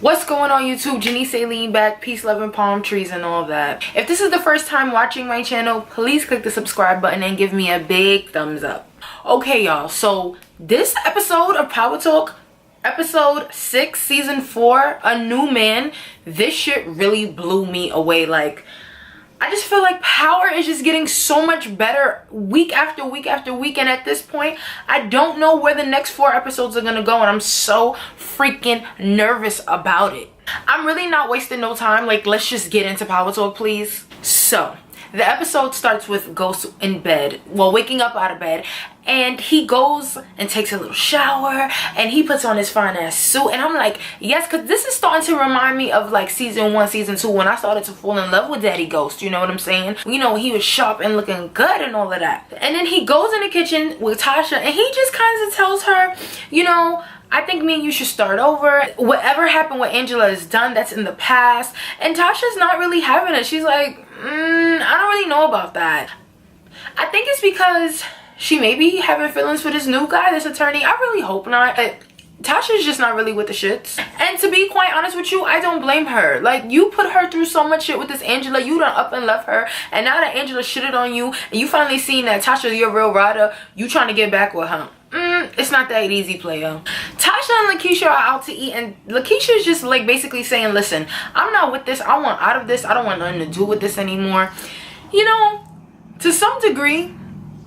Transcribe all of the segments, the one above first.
What's going on YouTube? Janice Aileen back. Peace, love, and palm trees and all that. If this is the first time watching my channel, please click the subscribe button and give me a big thumbs up. Okay y'all, so this episode of Power Talk, episode 6 season 4, A New Man, this shit really blew me away. Like, I just feel like Power is just getting so much better week after week after week, and at this point I don't know where the next 4 episodes are gonna go, and I'm so freaking nervous about it. I'm really not wasting no time. Like, let's just get into Power Talk, please. So the episode starts with Ghost in bed, well, waking up out of bed, and he goes and takes a little shower and he puts on his fine ass suit, and I'm like, yes, because this is starting to remind me of like season 1, season 2, when I started to fall in love with Daddy Ghost, you know what I'm saying? You know, he was sharp and looking good and all of that. And then he goes in the kitchen with Tasha and he just kind of tells her, you know, I think me and you should start over. Whatever happened with Angela is done. That's in the past. And Tasha's not really having it. She's like, I don't really know about that. I think it's because she may be having feelings for this new guy, this attorney. I really hope not. Tasha's just not really with the shits. And to be quite honest with you, I don't blame her. Like, you put her through so much shit with this Angela. You done up and left her. And now that Angela shitted on you and you finally seen that Tasha's your real rider, you trying to get back with her. It's not that easy, player. Tasha and Lakeisha are out to eat, and Lakeisha is just like basically saying, listen, I'm not with this. I want out of this. I don't want nothing to do with this anymore. You know, to some degree,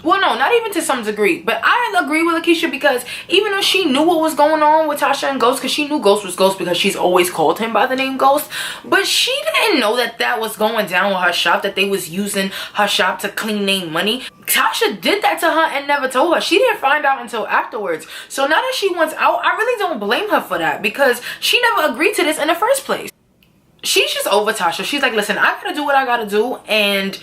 well, no, not even to some degree, but I agree with Lakeisha, because even though she knew what was going on with Tasha and Ghost, because she knew Ghost was Ghost because she's always called him by the name Ghost, but she didn't know that that was going down with her shop, that they was using her shop to clean name money. Tasha did that to her and never told her. She didn't find out until afterwards. So now that she wants out, I really don't blame her for that, because she never agreed to this in the first place. She's just over Tasha. She's like, listen, I gotta do what I gotta do, and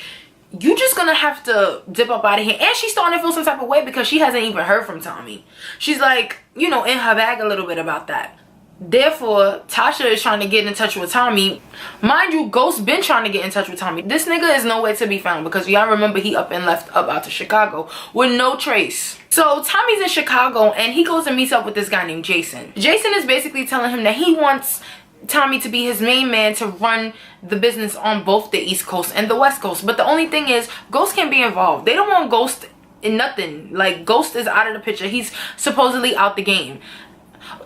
you just gonna have to dip up out of here. And she's starting to feel some type of way because she hasn't even heard from Tommy. She's like, you know, in her bag a little bit about that. Therefore, Tasha is trying to get in touch with Tommy. Mind you, Ghost been trying to get in touch with Tommy. This nigga is nowhere to be found, because y'all remember he up and left up out to Chicago with no trace. So Tommy's in Chicago and he goes and meets up with this guy named Jason. Jason is basically telling him that he wants Tommy to be his main man to run the business on both the East Coast and the West Coast. But the only thing is, Ghost can't be involved. They don't want Ghost in nothing. Like, Ghost is out of the picture. He's supposedly out the game.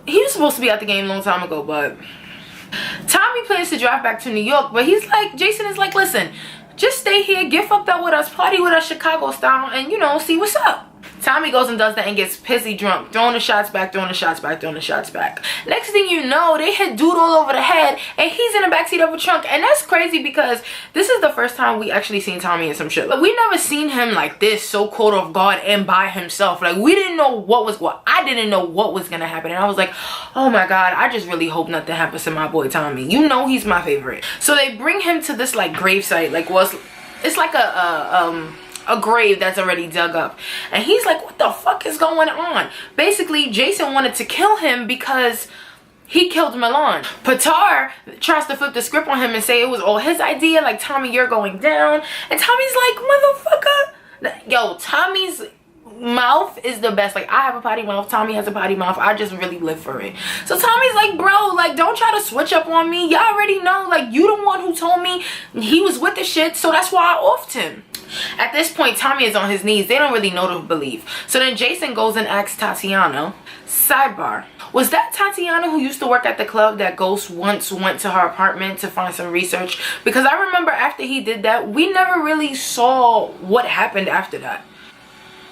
He was supposed to be out the game a long time ago, but Tommy plans to drive back to New York, but he's like, Jason is like, listen, just stay here, get fucked up with us, party with us Chicago style, and you know, see what's up. Tommy goes and does that and gets pissy drunk, throwing the shots back, throwing the shots back, throwing the shots back. Next thing you know, they hit dude all over the head and he's in the backseat of a trunk. And that's crazy, because this is the first time we actually seen Tommy in some shit. Like, we never seen him like this, so caught off guard and by himself. Like, we didn't know what was what. I didn't know what was gonna happen, and I was like, oh my god, I just really hope nothing happens to my boy Tommy. You know he's my favorite. So they bring him to this like gravesite, like, well, it's like a grave that's already dug up, and he's like, what the fuck is going on? Basically, Jason wanted to kill him because he killed Milan. Patar tries to flip the script on him and say it was all his idea, like, Tommy, you're going down. And Tommy's like, motherfucker. Yo, Tommy's mouth is the best. Like, I have a potty mouth, Tommy has a potty mouth. I just really live for it. So Tommy's like, bro, like, don't try to switch up on me. Y'all already know, like, you the one who told me he was with the shit, so that's why I offed him. At this point, Tommy is on his knees. They don't really know to believe. So then Jason goes and asks Tatiana, sidebar, was that Tatiana who used to work at the club that Ghost once went to her apartment to find some research? Because I remember after he did that, we never really saw what happened after that.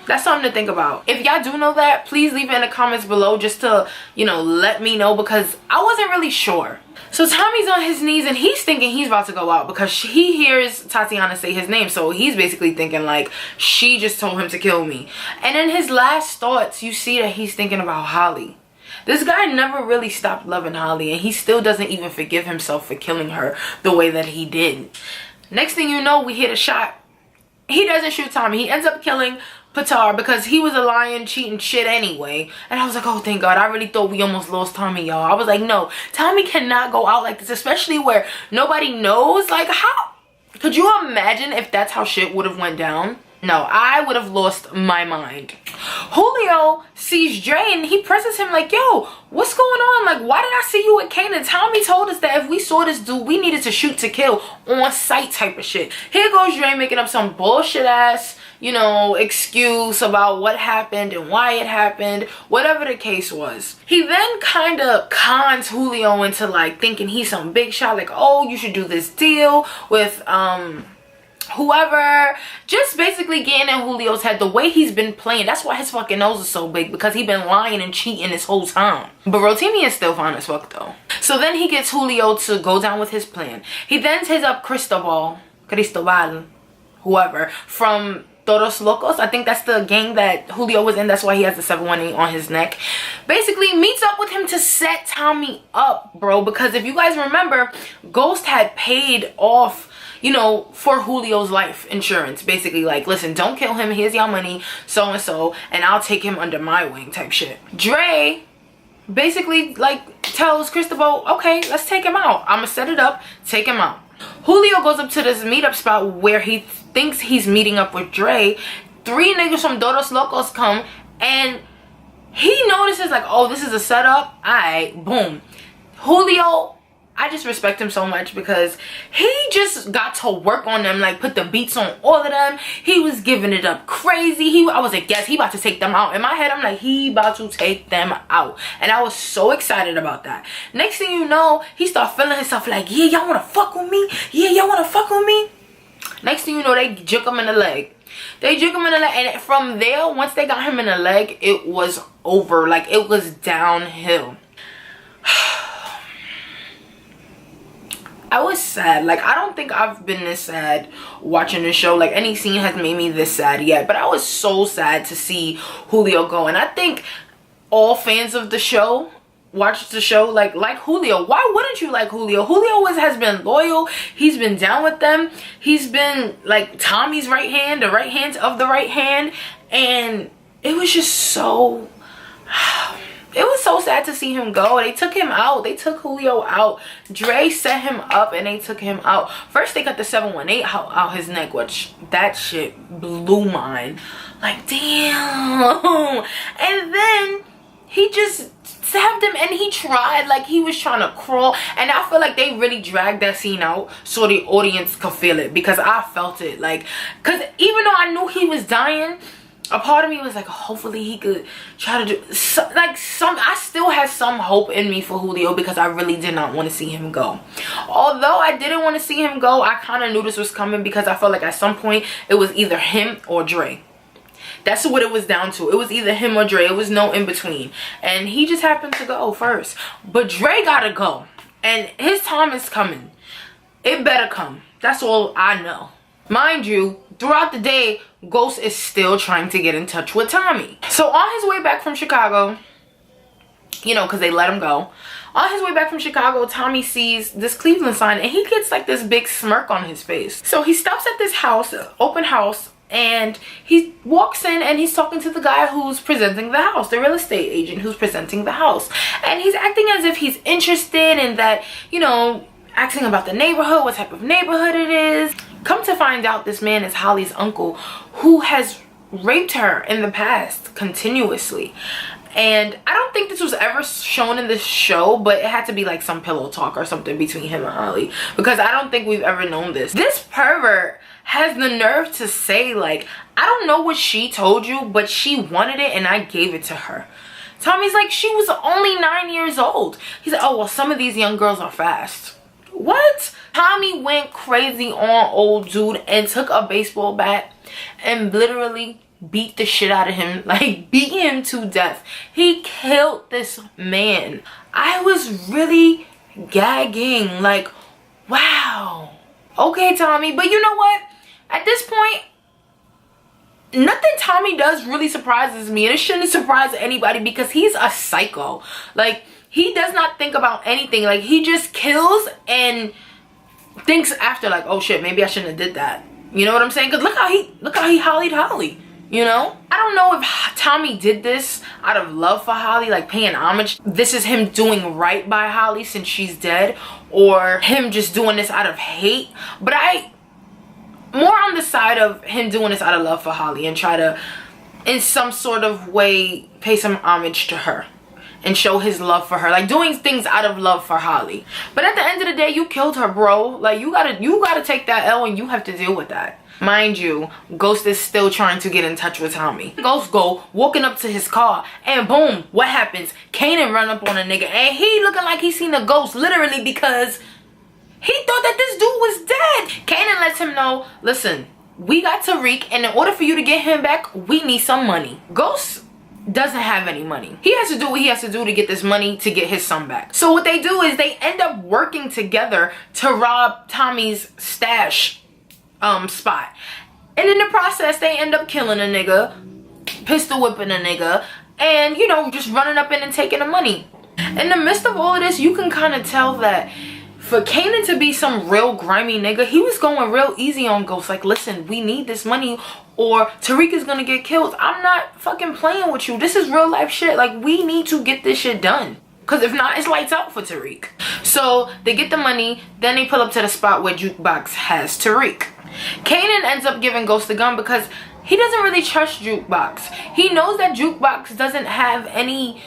That's something to think about. If y'all do know that, please leave it in the comments below, just to, you know, let me know, because I wasn't really sure. So Tommy's on his knees and he's thinking he's about to go out because he hears Tatiana say his name. So he's basically thinking like, she just told him to kill me. And in his last thoughts, you see that he's thinking about Holly. This guy never really stopped loving Holly, and he still doesn't even forgive himself for killing her the way that he did. Next thing you know, we hit a shot. He doesn't shoot Tommy. He ends up killing Patar because he was a lying, cheating shit anyway. And I was like, oh, thank God. I really thought we almost lost Tommy, y'all. I was like, no, Tommy cannot go out like this, especially where nobody knows. Like, how could you imagine if that's how shit would have went down? No, I would have lost my mind. Julio sees Dre and he presses him like, yo, what's going on? like, why did I see you with Kanan? Tommy told us that if we saw this dude, we needed to shoot to kill on sight type of shit. Here goes Dre making up some bullshit ass, you know, excuse about what happened and why it happened, whatever the case was. He then kind of cons Julio into like thinking he's some big shot, like, oh, you should do this deal with whoever, just basically getting in Julio's head the way he's been playing. That's why his fucking nose is so big, because he been lying and cheating this whole time. But Rotimi is still fine as fuck though. So then he gets Julio to go down with his plan. He then takes up Cristobal, whoever, from Todos Locos. I think that's the gang that Julio was in. That's why he has the 718 on his neck. Basically meets up with him to set Tommy up, bro. Because if you guys remember, Ghost had paid off, you know, for Julio's life insurance. Basically like, listen, don't kill him. Here's your money, so and so, and I'll take him under my wing type shit. Dre basically like tells Cristobal, okay, let's take him out. I'm gonna set it up, take him out. Julio goes up to this meetup spot where he thinks he's meeting up with Dre. 3 niggas from Todos Locos come, and he notices like, oh, this is a setup. Alright, boom. Julio, I just respect him so much because he just got to work on them, like put the beats on all of them. He was giving it up crazy. I was like, yes, he about to take them out. In my head, I'm like, he about to take them out. And I was so excited about that. Next thing you know, he start feeling himself like, yeah, y'all want to fuck with me? Yeah, y'all want to fuck with me? Next thing you know, they juke him in the leg. They juke him in the leg. And from there, once they got him in the leg, it was over. Like, it was downhill. I was sad. Like, I don't think I've been this sad watching the show. Like, any scene has made me this sad yet. But I was so sad to see Julio go. And I think all fans of the show watch the show like Julio. Why wouldn't you like Julio? Julio has been loyal. He's been down with them. He's been like Tommy's right hand, the right hand of the right hand. And it was just so... It was so sad to see him go. They took him out. They took Julio out. Dre set him up and they took him out. First they got the 718 out his neck, which that shit blew mine. Like, damn. And then he just stabbed him and he tried, like he was trying to crawl. And I feel like they really dragged that scene out so the audience could feel it, because I felt it. Like, because even though I knew he was dying, a part of me was like, hopefully he could try to do I still had some hope in me for Julio, because I really did not want to see him go. Although I didn't want to see him go, I kind of knew this was coming, because I felt like at some point it was either him or Dre. That's what it was down to. It was either him or Dre. It was no in between. And he just happened to go first. But Dre gotta go. And his time is coming. It better come. That's all I know. Mind you, throughout the day, Ghost is still trying to get in touch with Tommy. So on his way back from Chicago, you know, because they let him go. On his way back from Chicago, Tommy sees this Cleveland sign and he gets like this big smirk on his face. So he stops at this house, open house, and he walks in and he's talking to the guy who's presenting the house, the real estate agent who's presenting the house. And he's acting as if he's interested in that, you know, asking about the neighborhood, what type of neighborhood it is. Come to find out, this man is Holly's uncle, who has raped her in the past continuously. And I don't think this was ever shown in this show, but it had to be like some pillow talk or something between him and Holly, because I don't think we've ever known this. This pervert has the nerve to say, like, I don't know what she told you, but she wanted it and I gave it to her. Tommy's like, she was only 9 years old. He's like, oh, well, some of these young girls are fast. What? Tommy went crazy on old dude and took a baseball bat and literally beat the shit out of him. Like, beat him to death. He killed this man. I was really gagging. Like, wow. Okay, Tommy. But you know what? At this point, nothing Tommy does really surprises me. And it shouldn't surprise anybody, because he's a psycho. Like, he does not think about anything. Like, he just kills and thinks after, like, oh shit, maybe I shouldn't have did that. You know what I'm saying? Because look how he hollied Holly, you know? I don't know if Tommy did this out of love for Holly, like paying homage. This is him doing right by Holly since she's dead, or him just doing this out of hate. But more on the side of him doing this out of love for Holly and try to, in some sort of way, pay some homage to her. and show his love for her, like doing things out of love for Holly. But at the end of the day, you killed her, bro. Like, you gotta take that L, and you have to deal with that. Mind you, Ghost is still trying to get in touch with Tommy. Ghost go walking up to his car, and boom, what happens? Kanan run up on a nigga, and he looking like he seen a ghost, literally, because he thought that this dude was dead. Kanan lets him know, listen, we got Tariq, and in order for you to get him back, we need some money. Ghost doesn't have any money. He has to do what he has to do to get this money to get his son back. So what they do is they end up working together to rob Tommy's stash spot. And in the process, they end up killing a nigga, pistol whipping a nigga, and, you know, just running up in and taking the money. In the midst of all of this, you can kind of tell that for Kanan to be some real grimy nigga, he was going real easy on Ghost. Like, listen, we need this money or Tariq is gonna get killed. I'm not fucking playing with you. This is real life shit. Like, we need to get this shit done. Because if not, it's lights out for Tariq. So they get the money, then they pull up to the spot where Jukebox has Tariq. Kanan ends up giving Ghost the gun because he doesn't really trust Jukebox. He knows that Jukebox doesn't have any,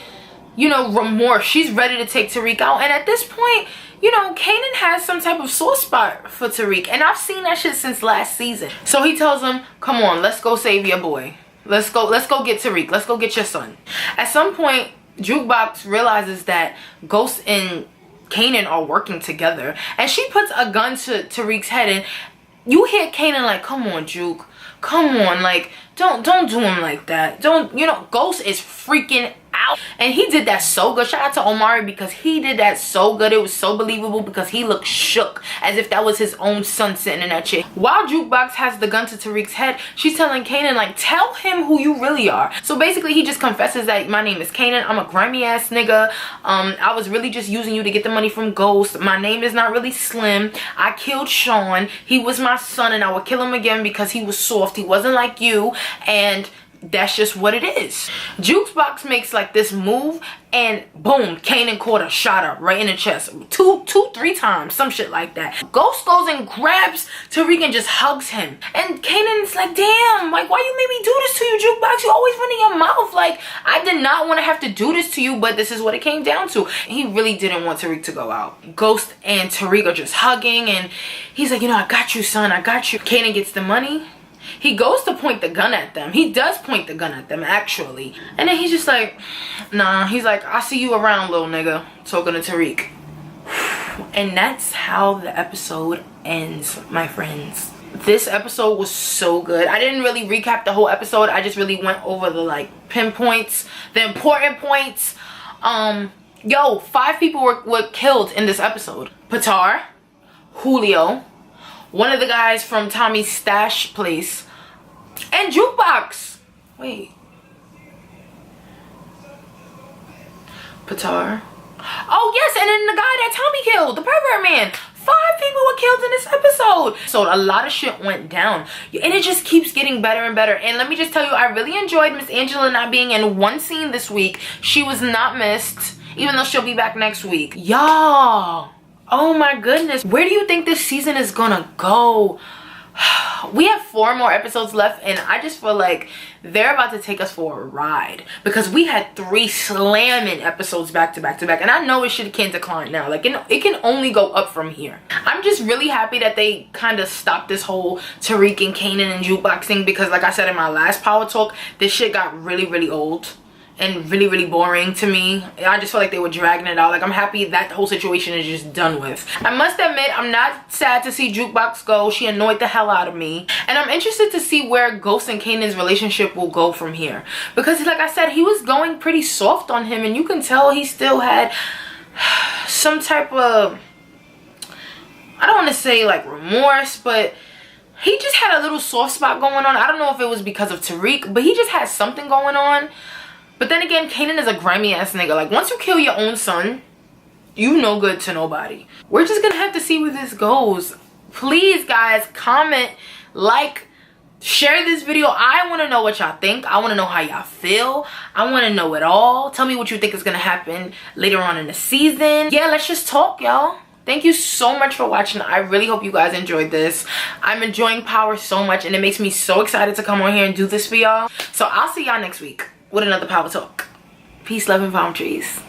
you know, remorse. She's ready to take Tariq out. And at this point, you know, Kanan has some type of sore spot for Tariq. And I've seen that shit since last season. So he tells him, come on, let's go save your boy. Let's go get Tariq. Let's go get your son. At some point, Jukebox realizes that Ghost and Kanan are working together. And she puts a gun to Tariq's head, and you hear Kanan like, come on, Juke. Come on, like, don't do him like that. Don't, you know, Ghost is freaking out. And he did that so good. Shout out to Omari because he did that so good. It was so believable because he looked shook as if that was his own son sitting in that chair. While Jukebox has the gun to Tariq's head, she's telling Kanan, like, tell him who you really are. So basically, he just confesses that my name is Kanan. I'm a grimy ass nigga. I was really just using you to get the money from Ghost. My name is not really Slim. I killed Sean. He was my son, and I would kill him again because he was soft. He wasn't like you. And that's just what it is. Jukebox makes like this move, and boom, Kanan caught a shot up right in the chest. Three times, some shit like that. Ghost goes and grabs Tariq and just hugs him. And Kanan's like, damn, like, why you made me do this to you, Jukebox? You always running your mouth. Like, I did not want to have to do this to you, but this is what it came down to. He really didn't want Tariq to go out. Ghost and Tariq are just hugging, and he's like, you know, I got you, son, I got you. Kanan gets the money. He goes to point the gun at them. He does point the gun at them, actually. And then he's just like, nah. He's like, I'll see you around, little nigga. Talking to Tariq. And that's how the episode ends, my friends. This episode was so good. I didn't really recap the whole episode. I just really went over the, like, pinpoints, the important points. 5 people were killed in this episode. Patar, Julio, one of the guys from Tommy's stash place, and Jukebox. Wait. Patar. Oh, yes, and then the guy that Tommy killed, the pervert man. 5 people were killed in this episode. So a lot of shit went down. And it just keeps getting better and better. And let me just tell you, I really enjoyed Miss Angela not being in one scene this week. She was not missed, even though she'll be back next week. Y'all. Oh my goodness. Where do you think this season is gonna go? We have 4 more episodes left, and I just feel like they're about to take us for a ride because we had 3 slamming episodes back to back to back, and I know it can't decline now. Like, it can only go up from here. I'm just really happy that they kind of stopped this whole Tariq and Kanan and Jukebox thing because, like I said in my last Power Talk, this shit got really old and really boring to me. I just feel like they were dragging it out. Like, I'm happy that whole situation is just done with. I must admit, I'm not sad to see Jukebox go. She annoyed the hell out of me. And I'm interested to see where Ghost and Kanan's relationship will go from here. Because, like I said, he was going pretty soft on him, and you can tell he still had some type of, I don't want to say like remorse, but he just had a little soft spot going on. I don't know if it was because of Tariq, but he just had something going on. But then again, Kanan is a grimy ass nigga. Like, once you kill your own son, you no good to nobody. We're just gonna have to see where this goes. Please, guys, comment, like, share this video. I want to know what y'all think. I want to know how y'all feel. I want to know it all. Tell me what you think is gonna happen later on in the season. Yeah, let's just talk, y'all. Thank you so much for watching. I really hope you guys enjoyed this. I'm enjoying Power so much, and it makes me so excited to come on here and do this for y'all. So I'll see y'all next week with another Power Talk. Peace, love, and palm trees.